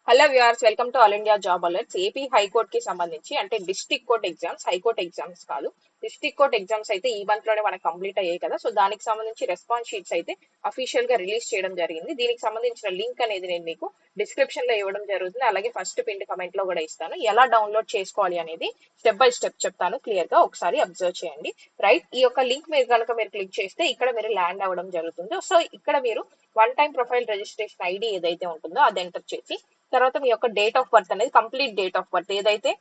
Hello viewers, welcome to all India job alerts. AP high court కి సంబంధించి అంటే district court exams, high court exams కాదు, district court exams అయితే ఈ మంత్ లోనే మనకు కంప్లీట్ అయ్యాయి కదా. సో దానికి సంబంధించి రెస్పాన్స్ షీట్స్ అయితే అఫీషియల్ గా రిలీజ్ చేయడం జరిగింది. దీనికి సంబంధించిన లింక్ అనేది నేను మీకు డిస్క్రిప్షన్ లో ఇవ్వడం జరుగుతుంది. అలాగే ఫస్ట్ పిన్ కమెంట్ లో కూడా ఇస్తాను. ఎలా డౌన్లోడ్ చేసుకోవాలి అనేది స్టెప్ బై స్టెప్ చెప్తాను. క్లియర్ గా ఒకసారి అబ్జర్వ్ చేయండి. రైట్, ఈ యొక్క లింక్ మీరు కనుక మీరు క్లిక్ చేస్తే ఇక్కడ మీరు ల్యాండ్ అవ్వడం జరుగుతుంది. సో ఇక్కడ మీరు one time profile registration ID ఏదైతే ఉంటుందో అది ఎంటర్ చేసి తర్వాత మీ యొక్క డేట్ ఆఫ్ బర్త్ అనేది కంప్లీట్ డేట్ ఆఫ్ బర్త్ ఏదైతే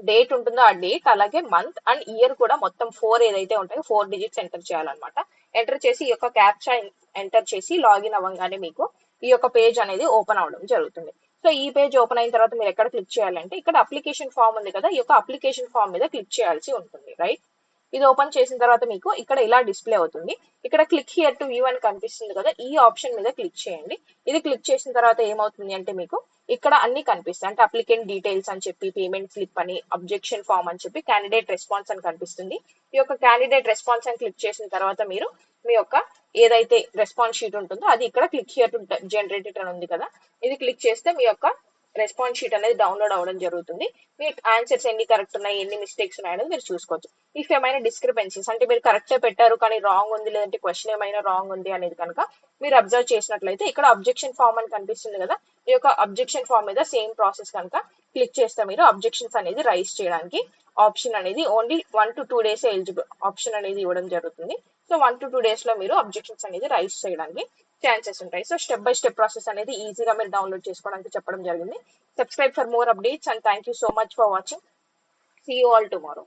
డేట్ ఉంటుందో ఆ డేట్, అలాగే మంత్ అండ్ ఇయర్ కూడా మొత్తం 4 ఏదైతే ఉంటాయో 4 డిజిట్స్ ఎంటర్ చేయాలన్నమాట. ఎంటర్ చేసి ఈ యొక్క క్యాప్చా ఎంటర్ చేసి లాగిన్ అవ్వగానే మీకు ఈ యొక్క పేజ్ అనేది ఓపెన్ అవడం జరుగుతుంది. సో ఈ పేజ్ ఓపెన్ అయిన తర్వాత మీరు ఎక్కడ క్లిక్ చేయాలంటే ఇక్కడ అప్లికేషన్ ఫామ్ ఉంది కదా, ఈ యొక్క అప్లికేషన్ ఫామ్ మీద క్లిక్ చేయాల్సి ఉంటుంది. రైట్, ఇది ఓపెన్ చేసిన తర్వాత మీకు ఇక్కడ ఇలా డిస్ప్లే అవుతుంది. ఇక్కడ క్లిక్ హియర్ టు వ్యూ అని కనిపిస్తుంది కదా, ఈ ఆప్షన్ మీద క్లిక్ చేయండి. ఇది క్లిక్ చేసిన తర్వాత ఏమవుతుంది అంటే మీకు ఇక్కడ అన్ని కనిపిస్తాయి. అంటే అప్లికెంట్ డీటెయిల్స్ అని చెప్పి, పేమెంట్ స్లిప్ అని, అబ్జెక్షన్ ఫామ్ అని చెప్పి, క్యాండిడేట్ రెస్పాన్స్ అని కనిపిస్తుంది. ఈ యొక్క క్యాండిడేట్ రెస్పాన్స్ అని క్లిక్ చేసిన తర్వాత మీరు మీ యొక్క ఏదైతే రెస్పాన్స్ షీట్ ఉంటుందో అది ఇక్కడ క్లిక్ హియర్ టు జనరేటెడ్ అని ఉంది కదా, ఇది క్లిక్ చేస్తే మీ యొక్క రెస్పాన్స్ షీట్ అనేది డౌన్లోడ్ అవ్వడం జరుగుతుంది. మీ ఆన్సర్స్ ఎన్ని కరెక్ట్ ఉన్నాయి, ఎన్ని మిస్టేక్స్ ఉన్నాయి అనేది మీరు చూసుకోవచ్చు. ఇఫ్ ఏమైనా డిస్క్రిపెన్సీస్ అంటే మీరు కరెక్టే పెట్టారు కానీ రాంగ్ ఉంది, లేదంటే క్వశ్చన్ ఏమైనా రాంగ్ ఉంది అనేది కనుక మీరు అబ్జర్వ్ చేసినట్లయితే ఇక్కడ అబ్జెక్షన్ ఫామ్ అని కనిపిస్తుంది కదా, ఈ యొక్క అబ్జెక్షన్ ఫామ్ మీద సేమ్ ప్రాసెస్ కనుక క్లిక్ చేస్తే మీరు అబ్జెక్షన్స్ అనేది రైజ్ చేయడానికి ఆప్షన్ అనేది only 1 to 2 days eligible option అనేది ఇవ్వడం జరుగుతుంది. సో 1 to 2 days లో మీరు అబ్జెక్షన్స్ అనేది రైజ్ చేయడానికి ఛాన్సెస్ ఉంటాయి. So step by step process అనేది ఈజీగా మీరు డౌన్లోడ్ చేసుకోవడానికి చెప్పడం జరిగింది. Subscribe for more updates and thank you so much for watching. See you all tomorrow.